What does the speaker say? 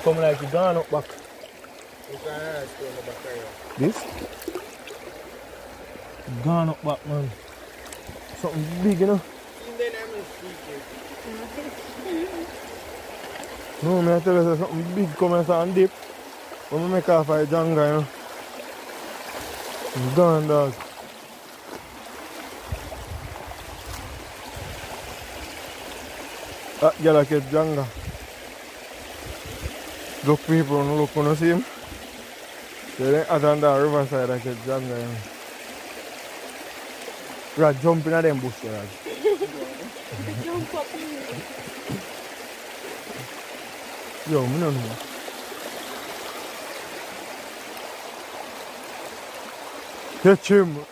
come like it gone up back. This? Gone up back, man. Something big, you know? No, me I tell you something big come and dip. When we make off a Jenga, you know? It's gone, dog. That girl catch Jenga. Look people, look when you see him. They out on that riverside I catch Jenga, you know? We are jumping at them bush, right? Jump up in Yo, I don't know. Catch him.